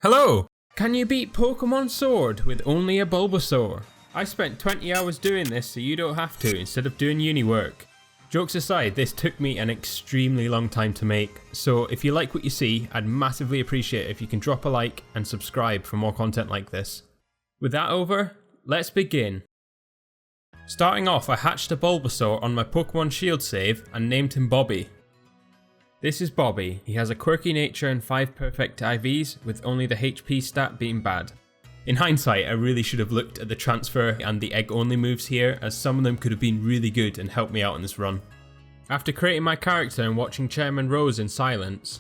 Hello! Can you beat Pokemon Sword with only a Bulbasaur? I spent 20 hours doing this so you don't have to instead of doing uni work. Jokes aside, this took me an extremely long time to make, so if you like what you see, I'd massively appreciate it if you can drop a like and subscribe for more content like this. With that over, let's begin. Starting off, I hatched a Bulbasaur on my Pokemon Shield save and named him Bobby. This is Bobby. He has a quirky nature and 5 perfect IVs, with only the HP stat being bad. In hindsight, I really should have looked at the transfer and the egg only moves here, as some of them could have been really good and helped me out in this run. After creating my character and watching Chairman Rose in silence,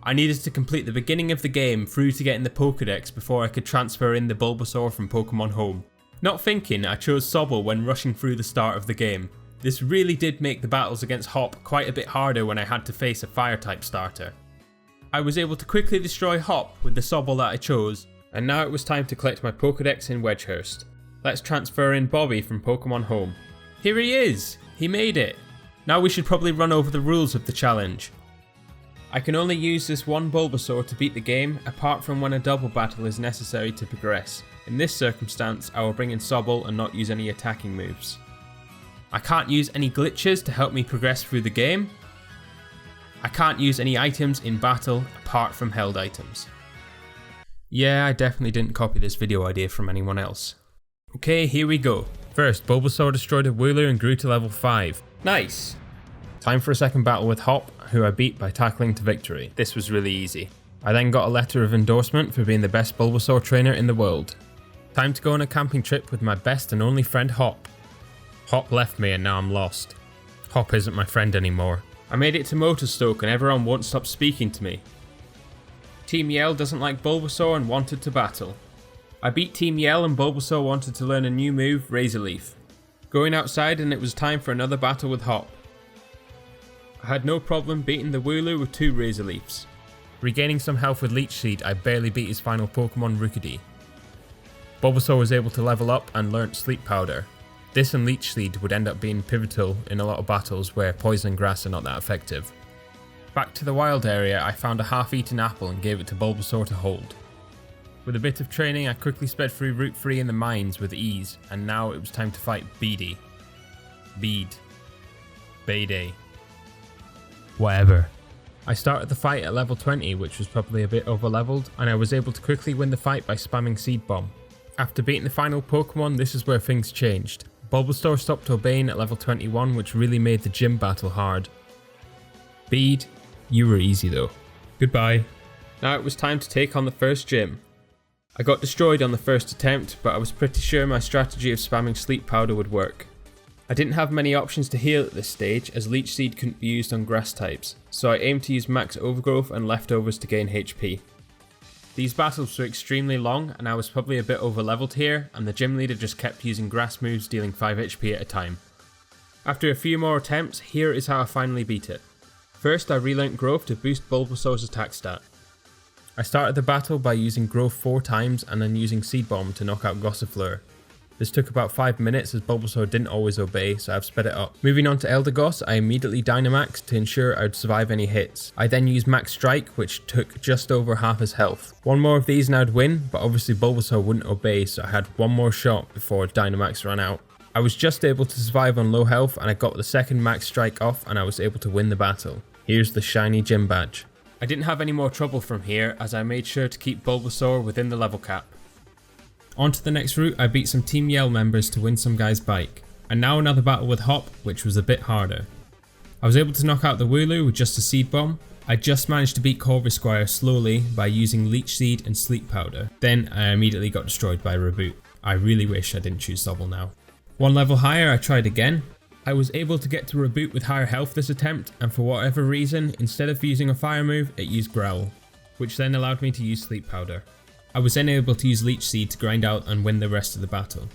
I needed to complete the beginning of the game through to get in the Pokedex before I could transfer in the Bulbasaur from Pokemon Home. Not thinking, I chose Sobble when rushing through the start of the game. This really did make the battles against Hop quite a bit harder when I had to face a Fire-type starter. I was able to quickly destroy Hop with the Sobble that I chose, and now it was time to collect my Pokedex in Wedgehurst. Let's transfer in Bobby from Pokemon Home. Here he is! He made it! Now we should probably run over the rules of the challenge. I can only use this one Bulbasaur to beat the game, apart from when a double battle is necessary to progress. In this circumstance, I will bring in Sobble and not use any attacking moves. I can't use any glitches to help me progress through the game. I can't use any items in battle apart from held items. Yeah, I definitely didn't copy this video idea from anyone else. Okay, here we go. First, Bulbasaur destroyed a Wooloo and grew to level 5. Nice! Time for a second battle with Hop, who I beat by tackling to victory. This was really easy. I then got a letter of endorsement for being the best Bulbasaur trainer in the world. Time to go on a camping trip with my best and only friend Hop. Hop left me and now I'm lost. Hop isn't my friend anymore. I made it to Motorstoke and everyone won't stop speaking to me. Team Yell doesn't like Bulbasaur and wanted to battle. I beat Team Yell and Bulbasaur wanted to learn a new move, Razor Leaf. Going outside and it was time for another battle with Hop. I had no problem beating the Wooloo with 2 Razor Leafs. Regaining some health with Leech Seed, I barely beat his final Pokemon Rookidee. Bulbasaur was able to level up and learnt Sleep Powder. This and Leech Seed would end up being pivotal in a lot of battles where Poison and Grass are not that effective. Back to the wild area, I found a half-eaten apple and gave it to Bulbasaur to hold. With a bit of training, I quickly sped through Route 3 in the mines with ease, and now it was time to fight Bede. Bede. Whatever. I started the fight at level 20, which was probably a bit over-leveled, and I was able to quickly win the fight by spamming Seed Bomb. After beating the final Pokemon, this is where things changed. Bulbasaur stopped obeying at level 21, which really made the gym battle hard. Bede, you were easy though. Goodbye. Now it was time to take on the first gym. I got destroyed on the first attempt, but I was pretty sure my strategy of spamming Sleep Powder would work. I didn't have many options to heal at this stage, as Leech Seed couldn't be used on grass types, so I aimed to use Max Overgrowth and Leftovers to gain HP. These battles were extremely long and I was probably a bit over leveled here, and the gym leader just kept using grass moves dealing 5 HP at a time. After a few more attempts, here is how I finally beat it. First I relearnt Growth to boost Bulbasaur's attack stat. I started the battle by using Growth 4 times and then using Seed Bomb to knock out Gossifleur. This took about 5 minutes as Bulbasaur didn't always obey, so I've sped it up. Moving on to Eldegoss, I immediately Dynamaxed to ensure I'd survive any hits. I then used Max Strike, which took just over half his health. One more of these and I'd win, but obviously Bulbasaur wouldn't obey, so I had one more shot before Dynamax ran out. I was just able to survive on low health and I got the second Max Strike off and I was able to win the battle. Here's the shiny gym badge. I didn't have any more trouble from here as I made sure to keep Bulbasaur within the level cap. On to the next route, I beat some Team Yell members to win some guy's bike. And now another battle with Hop, which was a bit harder. I was able to knock out the Wooloo with just a Seed Bomb. I just managed to beat Corvisquire slowly by using Leech Seed and Sleep Powder. Then I immediately got destroyed by a Reboot. I really wish I didn't choose Sobble now. One level higher, I tried again. I was able to get to Reboot with higher health this attempt, and for whatever reason, instead of using a fire move, it used Growl, which then allowed me to use Sleep Powder. I was then able to use Leech Seed to grind out and win the rest of the battle.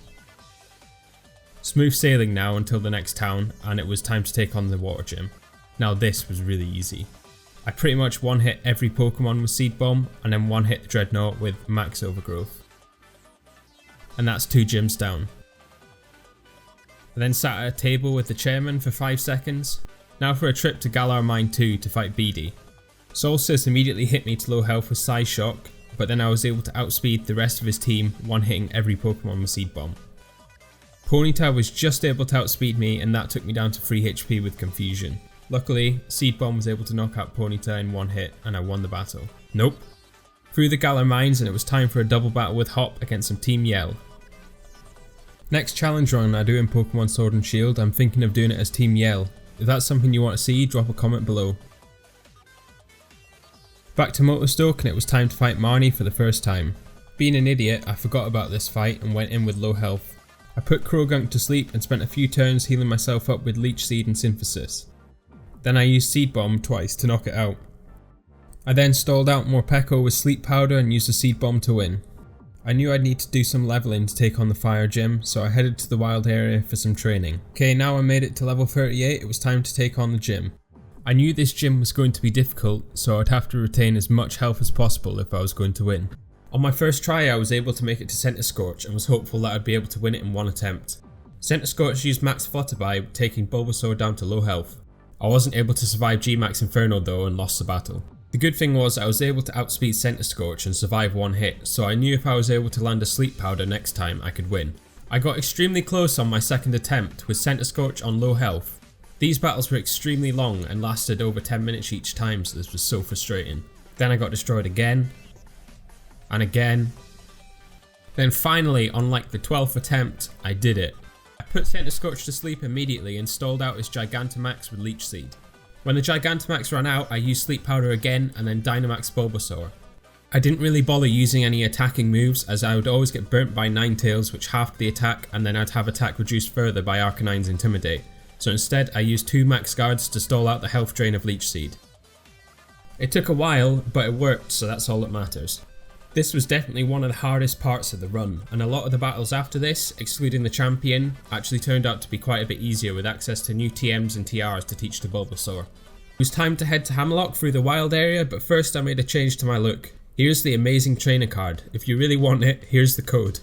Smooth sailing now until the next town, and it was time to take on the water gym. Now this was really easy. I pretty much one-hit every Pokemon with Seed Bomb, and then one-hit the Dreadnought with Max Overgrowth. And that's 2 gyms down. I then sat at a table with the chairman for 5 seconds. Now for a trip to Galar Mine 2 to fight Bede. Solstice immediately hit me to low health with Psy Shock, but then I was able to outspeed the rest of his team, one-hitting every Pokemon with Seed Bomb. Ponyta was just able to outspeed me, and that took me down to 3 HP with Confusion. Luckily, Seed Bomb was able to knock out Ponyta in one hit, and I won the battle. Nope. Through the Galar Mines, and it was time for a double battle with Hop against some Team Yell. Next challenge run I do in Pokemon Sword and Shield, I'm thinking of doing it as Team Yell. If that's something you want to see, drop a comment below. Back to Motostoke, and it was time to fight Marnie for the first time. Being an idiot, I forgot about this fight and went in with low health. I put Krogunk to sleep and spent a few turns healing myself up with Leech Seed and Synthesis. Then I used Seed Bomb twice to knock it out. I then stalled out Morpeko with Sleep Powder and used the Seed Bomb to win. I knew I'd need to do some leveling to take on the Fire Gym, so I headed to the wild area for some training. Okay, now I made it to level 38, it was time to take on the gym. I knew this gym was going to be difficult, so I'd have to retain as much health as possible if I was going to win. On my first try I was able to make it to Center Scorch and was hopeful that I'd be able to win it in one attempt. Center Scorch used Max Flutterby, taking Bulbasaur down to low health. I wasn't able to survive G-Max Inferno though and lost the battle. The good thing was I was able to outspeed Center Scorch and survive one hit, so I knew if I was able to land a Sleep Powder next time I could win. I got extremely close on my second attempt with Center Scorch on low health. These battles were extremely long and lasted over 10 minutes each time, so this was so frustrating. Then I got destroyed again, and again. Then finally, on like the 12th attempt, I did it. I put Center Scorch to sleep immediately and stalled out his Gigantamax with Leech Seed. When the Gigantamax ran out, I used Sleep Powder again and then Dynamax Bulbasaur. I didn't really bother using any attacking moves as I would always get burnt by Ninetales, which halved the attack, and then I'd have attack reduced further by Arcanine's Intimidate. So instead I used 2 Max Guards to stall out the health drain of Leech Seed. It took a while, but it worked, so that's all that matters. This was definitely one of the hardest parts of the run, and a lot of the battles after this, excluding the champion, actually turned out to be quite a bit easier with access to new TMs and TRs to teach to Bulbasaur. It was time to head to Hammerlock through the wild area, but first I made a change to my look. Here's the amazing trainer card. If you really want it, here's the code.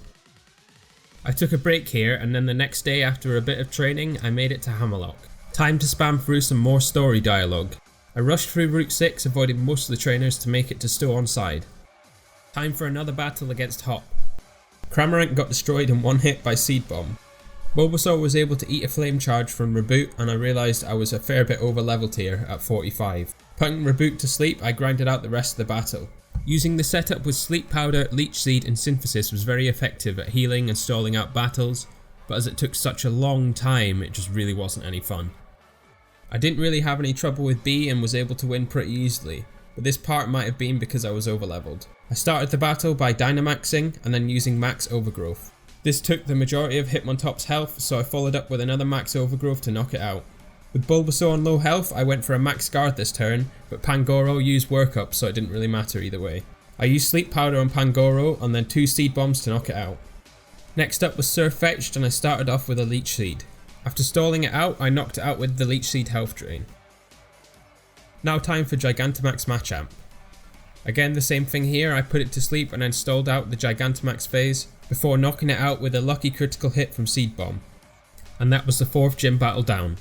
I took a break here, and then the next day after a bit of training, I made it to Hammerlock. Time to spam through some more story dialogue. I rushed through Route 6, avoiding most of the trainers to make it to Stow on Side. Time for another battle against Hop. Cramorant got destroyed in one hit by Seed Bomb. Bulbasaur was able to eat a Flame Charge from Reboot, and I realised I was a fair bit over leveled here at 45. Putting Reboot to sleep, I grinded out the rest of the battle. Using the setup with Sleep Powder, Leech Seed and Synthesis was very effective at healing and stalling out battles, but as it took such a long time, it just really wasn't any fun. I didn't really have any trouble with B and was able to win pretty easily, but this part might have been because I was over leveled. I started the battle by Dynamaxing and then using Max Overgrowth. This took the majority of Hitmontop's health, so I followed up with another Max Overgrowth to knock it out. With Bulbasaur on low health, I went for a Max Guard this turn, but Pangoro used Workup, so it didn't really matter either way. I used Sleep Powder on Pangoro and then 2 Seed Bombs to knock it out. Next up was Surfetched, and I started off with a Leech Seed. After stalling it out, I knocked it out with the Leech Seed Health Drain. Now time for Gigantamax Machamp. Again the same thing here, I put it to sleep and then stalled out the Gigantamax phase before knocking it out with a lucky critical hit from Seed Bomb. And that was the 4th gym battle down.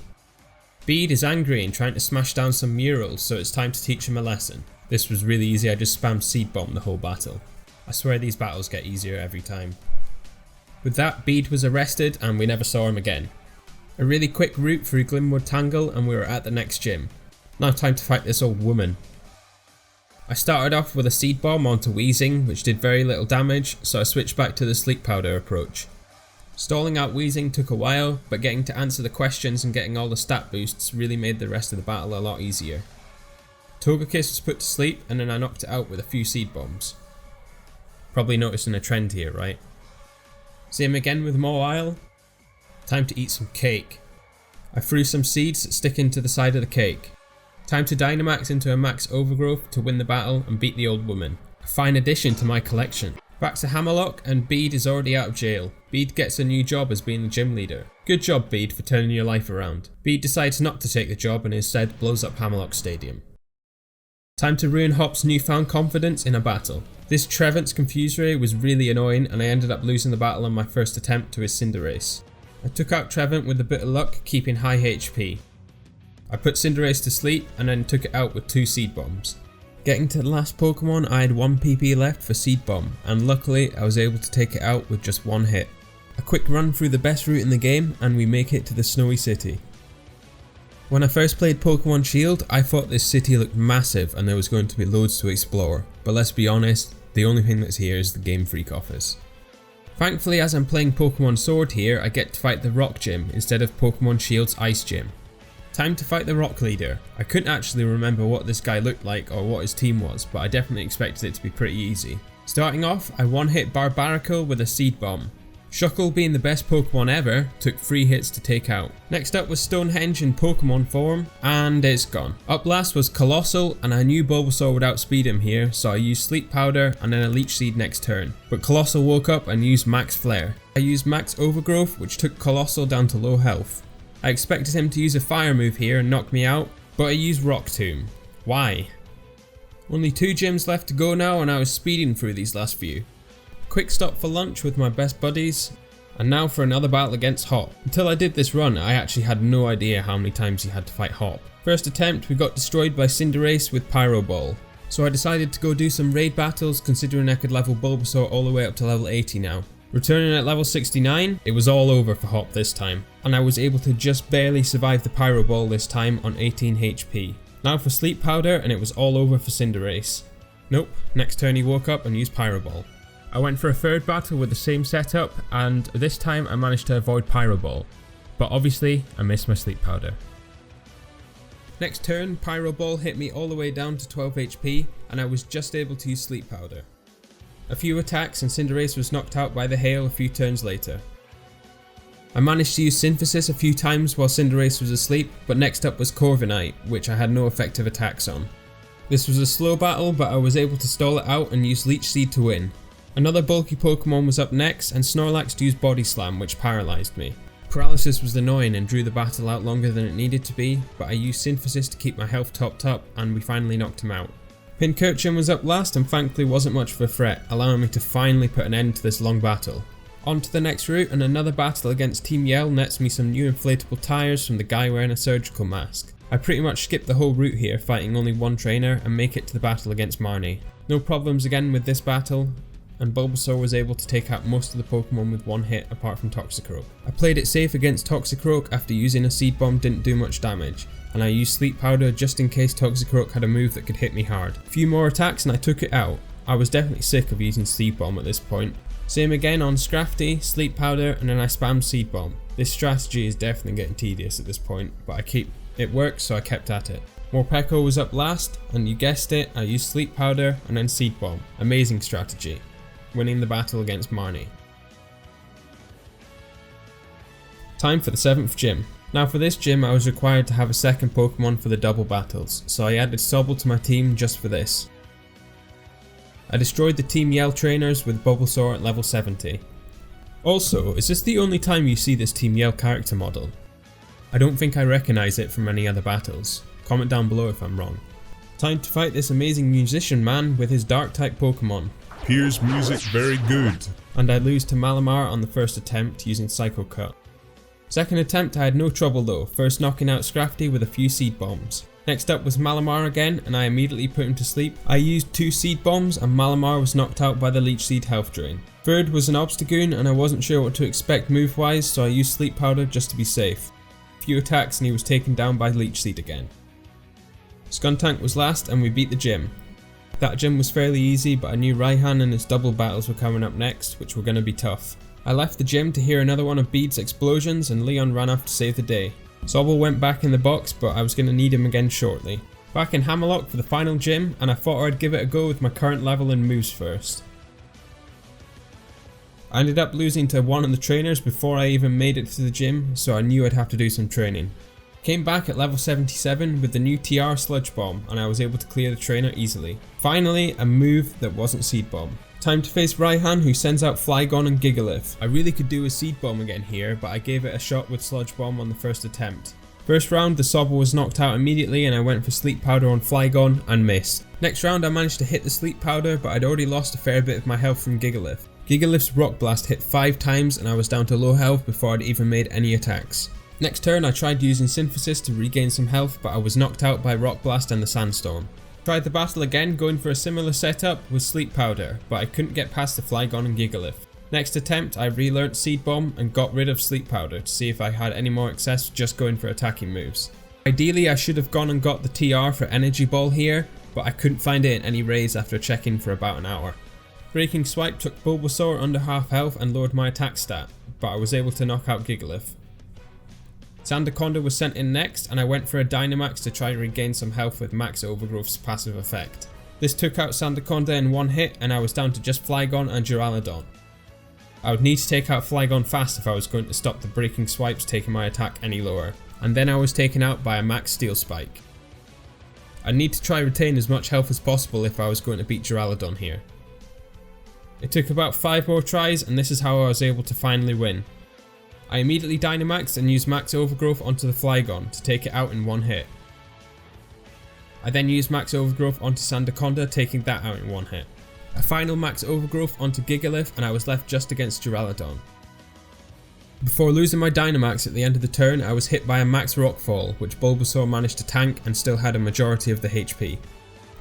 Bede is angry and trying to smash down some murals, so it's time to teach him a lesson. This was really easy, I just spammed Seed Bomb the whole battle. I swear these battles get easier every time. With that, Bede was arrested and we never saw him again. A really quick route through Glimwood Tangle and we were at the next gym. Now time to fight this old woman. I started off with a Seed Bomb onto Weezing, which did very little damage, so I switched back to the Sleep Powder approach. Stalling out Weezing took a while, but getting to answer the questions and getting all the stat boosts really made the rest of the battle a lot easier. Togekiss was put to sleep and then I knocked it out with a few Seed Bombs. Probably noticing a trend here, right? See him again with Mawile? Time to eat some cake. I threw some seeds that stick into the side of the cake. Time to Dynamax into a Max Overgrowth to win the battle and beat the old woman. A fine addition to my collection. Back to Hammerlock and Bede is already out of jail. Bede gets a new job as being the gym leader. Good job Bede for turning your life around. Bede decides not to take the job and instead blows up Hammerlock Stadium. Time to ruin Hop's newfound confidence in a battle. This Trevenant's Confuse Ray was really annoying and I ended up losing the battle on my first attempt to his Cinderace. I took out Trevenant with a bit of luck, keeping high HP. I put Cinderace to sleep and then took it out with 2 Seed Bombs. Getting to the last Pokemon, I had 1 PP left for Seed Bomb, and luckily I was able to take it out with just 1 hit. A quick run through the best route in the game and we make it to the Snowy City. When I first played Pokemon Shield, I thought this city looked massive and there was going to be loads to explore, but let's be honest, the only thing that's here is the Game Freak office. Thankfully, as I'm playing Pokemon Sword here, I get to fight the Rock Gym instead of Pokemon Shield's Ice Gym. Time to fight the Rock Leader. I couldn't actually remember what this guy looked like or what his team was, but I definitely expected it to be pretty easy. Starting off, I one-hit Barbaracle with a Seed Bomb. Shuckle, being the best Pokemon ever, took 3 hits to take out. Next up was Stonehenge in Pokemon form, and it's gone. Up last was Colossal, and I knew Bulbasaur would outspeed him here, so I used Sleep Powder and then a Leech Seed next turn. But Colossal woke up and used Max Flare. I used Max Overgrowth, which took Colossal down to low health. I expected him to use a fire move here and knock me out, but I used Rock Tomb. Why? Only 2 gyms left to go now and I was speeding through these last few. Quick stop for lunch with my best buddies, and now for another battle against Hop. Until I did this run, I actually had no idea how many times you had to fight Hop. First attempt, we got destroyed by Cinderace with Pyro Ball, so I decided to go do some raid battles considering I could level Bulbasaur all the way up to level 80 now. Returning at level 69, it was all over for Hop this time, and I was able to just barely survive the Pyro Ball this time on 18 HP. Now for Sleep Powder, and it was all over for Cinderace. Nope, next turn he woke up and used Pyro Ball. I went for a third battle with the same setup, and this time I managed to avoid Pyro Ball, but obviously I missed my Sleep Powder. Next turn, Pyro Ball hit me all the way down to 12 HP, and I was just able to use Sleep Powder. A few attacks and Cinderace was knocked out by the hail a few turns later. I managed to use Synthesis a few times while Cinderace was asleep, but next up was Corviknight, which I had no effective attacks on. This was a slow battle, but I was able to stall it out and use Leech Seed to win. Another bulky Pokemon was up next, and Snorlax used Body Slam, which paralysed me. Paralysis was annoying and drew the battle out longer than it needed to be, but I used Synthesis to keep my health topped up, and we finally knocked him out. Pincurchin was up last and thankfully wasn't much of a threat, allowing me to finally put an end to this long battle. On to the next route, and another battle against Team Yell nets me some new inflatable tyres from the guy wearing a surgical mask. I pretty much skipped the whole route here, fighting only 1 trainer, and make it to the battle against Marnie. No problems again with this battle, and Bulbasaur was able to take out most of the Pokemon with 1 hit apart from Toxicroak. I played it safe against Toxicroak after using a Seed Bomb didn't do much damage, and I used Sleep Powder just in case Toxicroak had a move that could hit me hard. A few more attacks and I took it out. I was definitely sick of using Seed Bomb at this point. Same again on Scrafty, Sleep Powder, and then I spammed Seed Bomb. This strategy is definitely getting tedious at this point, but it works, so I kept at it. Morpeko was up last, and you guessed it, I used Sleep Powder and then Seed Bomb. Amazing strategy, winning the battle against Marnie. Time for the 7th gym. Now for this gym I was required to have a second Pokemon for the double battles, so I added Sobble to my team just for this. I destroyed the Team Yell trainers with Bulbasaur at level 70. Also, is this the only time you see this Team Yell character model? I don't think I recognise it from any other battles. Comment down below if I'm wrong. Time to fight this amazing musician man with his dark type Pokemon. Here's music very good. And I lose to Malamar on the first attempt using Psycho Cut. Second attempt I had no trouble though, first knocking out Scrafty with a few Seed Bombs. Next up was Malamar again, and I immediately put him to sleep. I used 2 Seed Bombs and Malamar was knocked out by the Leech Seed health drain. Third was an Obstagoon and I wasn't sure what to expect move wise, so I used Sleep Powder just to be safe. Few attacks and he was taken down by Leech Seed again. Skuntank was last and we beat the gym. That gym was fairly easy, but I knew Raihan and his double battles were coming up next, which were going to be tough. I left the gym to hear another one of Bede's explosions and Leon ran off to save the day. Sobble went back in the box, but I was going to need him again shortly. Back in Hammerlock for the final gym, and I thought I'd give it a go with my current level and moves first. I ended up losing to one of the trainers before I even made it to the gym, so I knew I'd have to do some training. Came back at level 77 with the new TR Sludge Bomb, and I was able to clear the trainer easily. Finally, a move that wasn't Seed Bomb. Time to face Raihan, who sends out Flygon and Gigalith. I really could do a Seed Bomb again here, but I gave it a shot with Sludge Bomb on the first attempt. First round, the Sobble was knocked out immediately and I went for Sleep Powder on Flygon and missed. Next round I managed to hit the Sleep Powder, but I'd already lost a fair bit of my health from Gigalith. Gigalith's Rock Blast hit 5 times and I was down to low health before I'd even made any attacks. Next turn I tried using Synthesis to regain some health, but I was knocked out by Rock Blast and the Sandstorm. Tried the battle again, going for a similar setup with Sleep Powder, but I couldn't get past the Flygon and Gigalith. Next attempt, I relearnt Seed Bomb and got rid of Sleep Powder to see if I had any more success just going for attacking moves. Ideally, I should have gone and got the TR for Energy Ball here, but I couldn't find it in any rays after checking for about an hour. Breaking Swipe took Bulbasaur under half health and lowered my attack stat, but I was able to knock out Gigalith. Sandaconda was sent in next, and I went for a Dynamax to try and regain some health with Max Overgrowth's passive effect. This took out Sandaconda in one hit, and I was down to just Flygon and Duraludon. I would need to take out Flygon fast if I was going to stop the Breaking Swipes taking my attack any lower, and then I was taken out by a Max Steel Spike. I'd need to try retain as much health as possible if I was going to beat Duraludon here. It took about 5 more tries, and this is how I was able to finally win. I immediately Dynamaxed and used Max Overgrowth onto the Flygon to take it out in one hit. I then used Max Overgrowth onto Sandaconda, taking that out in one hit. A final Max Overgrowth onto Gigalith, and I was left just against Duraludon. Before losing my Dynamax at the end of the turn, I was hit by a Max Rockfall, which Bulbasaur managed to tank and still had a majority of the HP.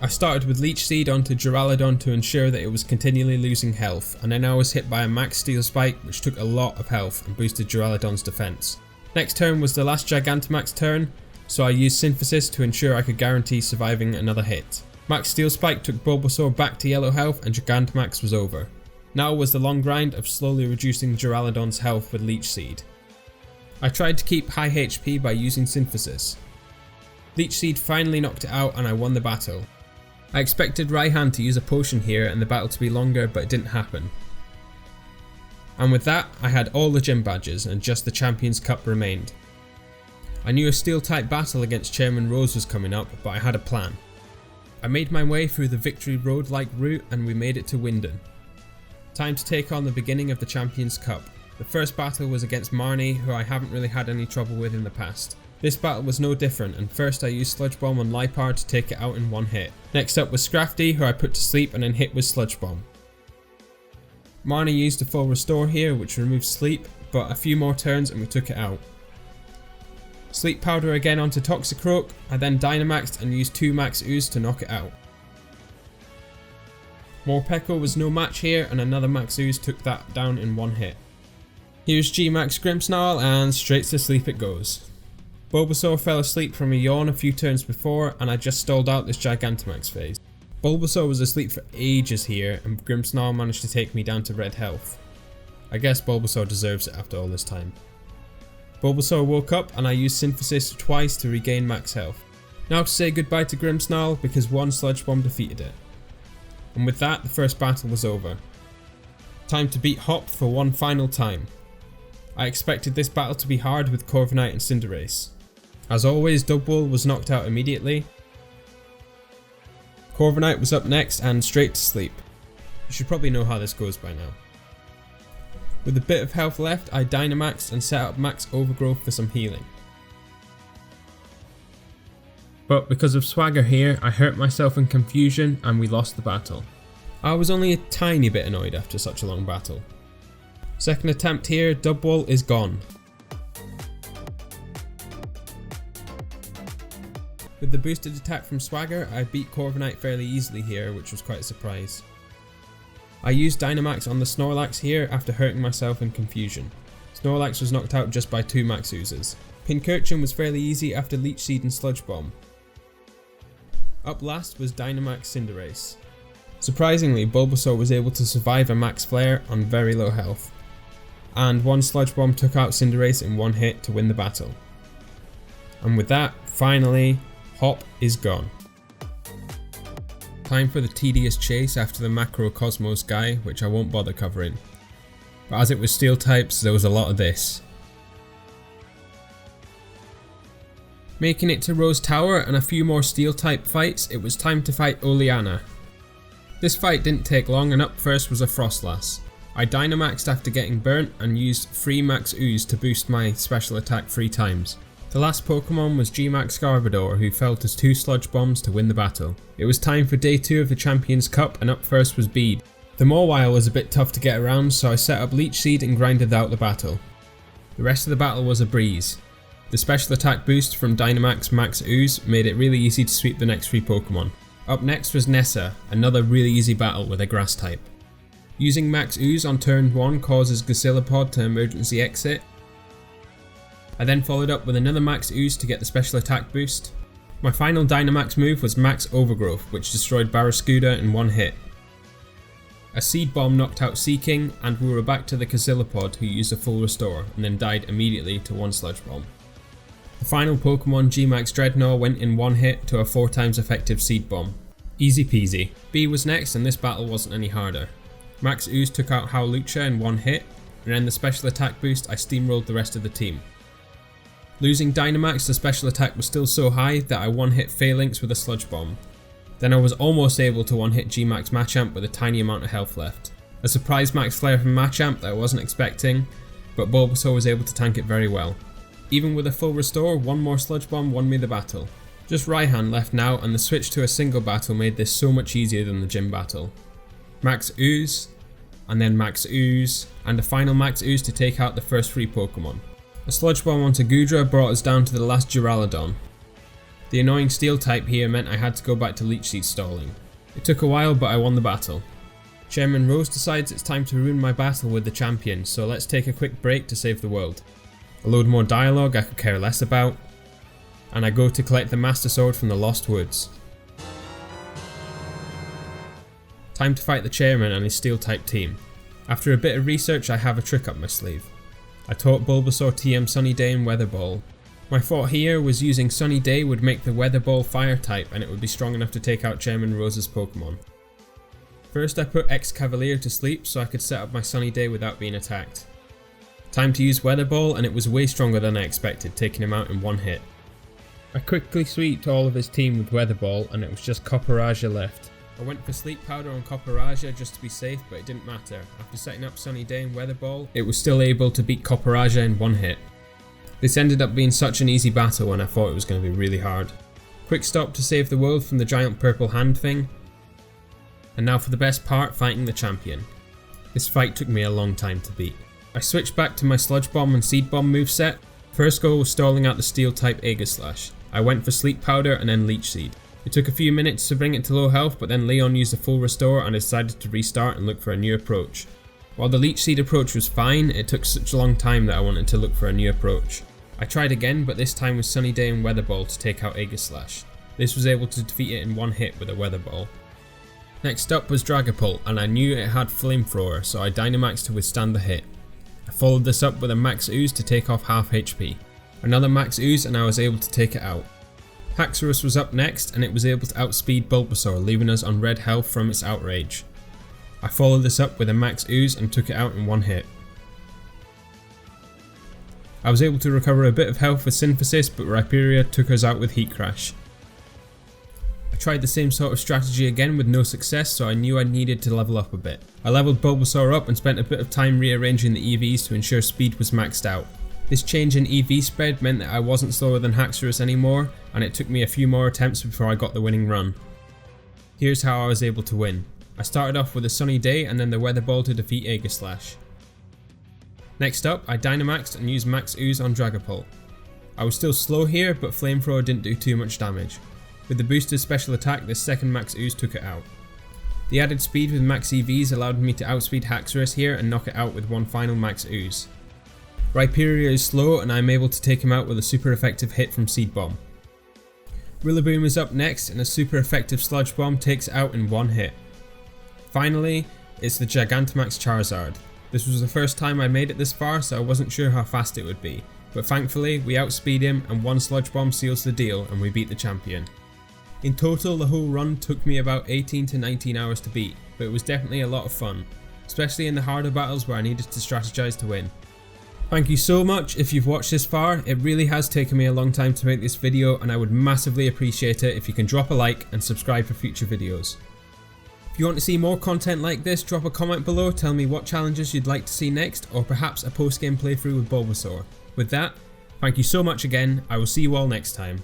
I started with Leech Seed onto Duraludon to ensure that it was continually losing health, and then I was hit by a Max Steel Spike, which took a lot of health and boosted Duraludon's defense. Next turn was the last Gigantamax turn, so I used Synthesis to ensure I could guarantee surviving another hit. Max Steel Spike took Bulbasaur back to yellow health and Gigantamax was over. Now was the long grind of slowly reducing Duraludon's health with Leech Seed. I tried to keep high HP by using Synthesis. Leech Seed finally knocked it out and I won the battle. I expected Raihan to use a potion here and the battle to be longer, but it didn't happen. And with that, I had all the gym badges and just the Champions Cup remained. I knew a steel type battle against Chairman Rose was coming up, but I had a plan. I made my way through the Victory Road like route and we made it to Winden. Time to take on the beginning of the Champions Cup. The first battle was against Marnie, who I haven't really had any trouble with in the past. This battle was no different, and first I used Sludge Bomb on Liepard to take it out in one hit. Next up was Scrafty, who I put to sleep and then hit with Sludge Bomb. Marnie used a full restore here, which removed sleep, but a few more turns and we took it out. Sleep Powder again onto Toxicroak, I then Dynamaxed and used 2 Max Ooze to knock it out. Morpeko was no match here and another Max Ooze took that down in one hit. Here's G-Max Grimmsnarl and straight to sleep it goes. Bulbasaur fell asleep from a yawn a few turns before and I just stalled out this Gigantamax phase. Bulbasaur was asleep for ages here and Grimmsnarl managed to take me down to red health. I guess Bulbasaur deserves it after all this time. Bulbasaur woke up and I used Synthesis twice to regain max health. Now to say goodbye to Grimmsnarl because one Sludge Bomb defeated it. And with that, the first battle was over. Time to beat Hop for one final time. I expected this battle to be hard with Corviknight and Cinderace. As always, Dugwall was knocked out immediately. Corviknight was up next and straight to sleep. You should probably know how this goes by now. With a bit of health left, I Dynamaxed and set up Max Overgrowth for some healing. But because of Swagger here, I hurt myself in confusion and we lost the battle. I was only a tiny bit annoyed after such a long battle. Second attempt here, Dugwall is gone. With the boosted attack from Swagger, I beat Corviknight fairly easily here, which was quite a surprise. I used Dynamax on the Snorlax here after hurting myself in confusion. Snorlax was knocked out just by 2 Max Oozes. Pincurchin was fairly easy after Leech Seed and Sludge Bomb. Up last was Dynamax Cinderace. Surprisingly, Bulbasaur was able to survive a Max Flare on very low health. And one Sludge Bomb took out Cinderace in one hit to win the battle. And with that, finally, Hop is gone. Time for the tedious chase after the Macrocosmos guy, which I won't bother covering. But as it was steel types, there was a lot of this. Making it to Rose Tower and a few more steel type fights, it was time to fight Oleana. This fight didn't take long and up first was a Frostlass. I Dynamaxed after getting burnt and used 3 Max Ooze to boost my special attack 3 times. The last Pokemon was G-Max Garbodor, who fell to 2 Sludge Bombs to win the battle. It was time for day 2 of the Champions Cup and up first was Bede. The Mawile was a bit tough to get around, so I set up Leech Seed and grinded out the battle. The rest of the battle was a breeze. The special attack boost from Dynamax Max Ooze made it really easy to sweep the next 3 Pokemon. Up next was Nessa, another really easy battle with a grass type. Using Max Ooze on turn 1 causes Godzillapod to emergency exit. I then followed up with another Max Ooze to get the special attack boost. My final Dynamax move was Max Overgrowth, which destroyed Barraskewda in one hit. A Seed Bomb knocked out Seaking, and we were back to the Godzillapod, who used a full restore and then died immediately to one Sludge Bomb. The final Pokemon, G-Max Dreadnought, went in one hit to a 4 times effective Seed Bomb. Easy peasy. B was next, and this battle wasn't any harder. Max Ooze took out Howlucha in one hit, and then the special attack boost I steamrolled the rest of the team. Losing Dynamax, the special attack was still so high that I one-hit Phalanx with a Sludge Bomb. Then I was almost able to one-hit G-Max Machamp with a tiny amount of health left. A surprise Max Flare from Machamp that I wasn't expecting, but Bulbasaur was able to tank it very well. Even with a full restore, one more Sludge Bomb won me the battle. Just Raihan left now, and the switch to a single battle made this so much easier than the gym battle. Max Ooze, and then Max Ooze, and a final Max Ooze to take out the first 3 Pokemon. A Sludge Bomb onto Goodra brought us down to the last Duraludon. The annoying Steel type here meant I had to go back to Leech Seed stalling. It took a while, but I won the battle. Chairman Rose decides it's time to ruin my battle with the champion, so let's take a quick break to save the world. A load more dialogue I could care less about, and I go to collect the Master Sword from the Lost Woods. Time to fight the chairman and his Steel type team. After a bit of research, I have a trick up my sleeve. I taught Bulbasaur TM Sunny Day and Weather Ball. My thought here was using Sunny Day would make the Weather Ball Fire type, and it would be strong enough to take out Chairman Rose's Pokemon. First I put Ex-Cavalier to sleep so I could set up my Sunny Day without being attacked. Time to use Weather Ball, and it was way stronger than I expected, taking him out in one hit. I quickly sweeped all of his team with Weather Ball, and it was just Copperajah left. I went for Sleep Powder on Copperajah just to be safe, but it didn't matter. After setting up Sunny Day and Weather Ball, it was still able to beat Copperajah in one hit. This ended up being such an easy battle when I thought it was going to be really hard. Quick stop to save the world from the giant purple hand thing. And now for the best part, fighting the champion. This fight took me a long time to beat. I switched back to my Sludge Bomb and Seed Bomb moveset. First goal was stalling out the Steel type Aegislash. I went for Sleep Powder and then Leech Seed. It took a few minutes to bring it to low health, but then Leon used a full restore and I decided to restart and look for a new approach. While the Leech Seed approach was fine, it took such a long time that I wanted to look for a new approach. I tried again, but this time with Sunny Day and Weather Ball to take out Aegislash. This was able to defeat it in one hit with a Weather Ball. Next up was Dragapult, and I knew it had Flamethrower, so I Dynamaxed to withstand the hit. I followed this up with a Max Ooze to take off half HP. Another Max Ooze and I was able to take it out. Haxorus was up next, and it was able to outspeed Bulbasaur, leaving us on red health from its outrage. I followed this up with a Max Ooze and took it out in one hit. I was able to recover a bit of health with Synthesis, but Rhyperior took us out with Heat Crash. I tried the same sort of strategy again with no success, so I knew I needed to level up a bit. I leveled Bulbasaur up and spent a bit of time rearranging the EVs to ensure speed was maxed out. This change in EV spread meant that I wasn't slower than Haxorus anymore, and it took me a few more attempts before I got the winning run. Here's how I was able to win. I started off with a Sunny Day and then the Weather Ball to defeat Aegislash. Next up, I Dynamaxed and used Max Ooze on Dragapult. I was still slow here, but Flamethrower didn't do too much damage. With the boosted special attack, this second Max Ooze took it out. The added speed with Max EVs allowed me to outspeed Haxorus here and knock it out with one final Max Ooze. Rhyperior is slow and I am able to take him out with a super effective hit from Seed Bomb. Rillaboom is up next and a super effective Sludge Bomb takes it out in one hit. Finally, it's the Gigantamax Charizard. This was the first time I made it this far, so I wasn't sure how fast it would be, but thankfully we outspeed him and one Sludge Bomb seals the deal and we beat the champion. In total, the whole run took me about 18 to 19 hours to beat, but it was definitely a lot of fun, especially in the harder battles where I needed to strategize to win. Thank you so much if you've watched this far. It really has taken me a long time to make this video, and I would massively appreciate it if you can drop a like and subscribe for future videos. If you want to see more content like this, drop a comment below, tell me what challenges you'd like to see next, or perhaps a post-game playthrough with Bulbasaur. With that, thank you so much again, I will see you all next time.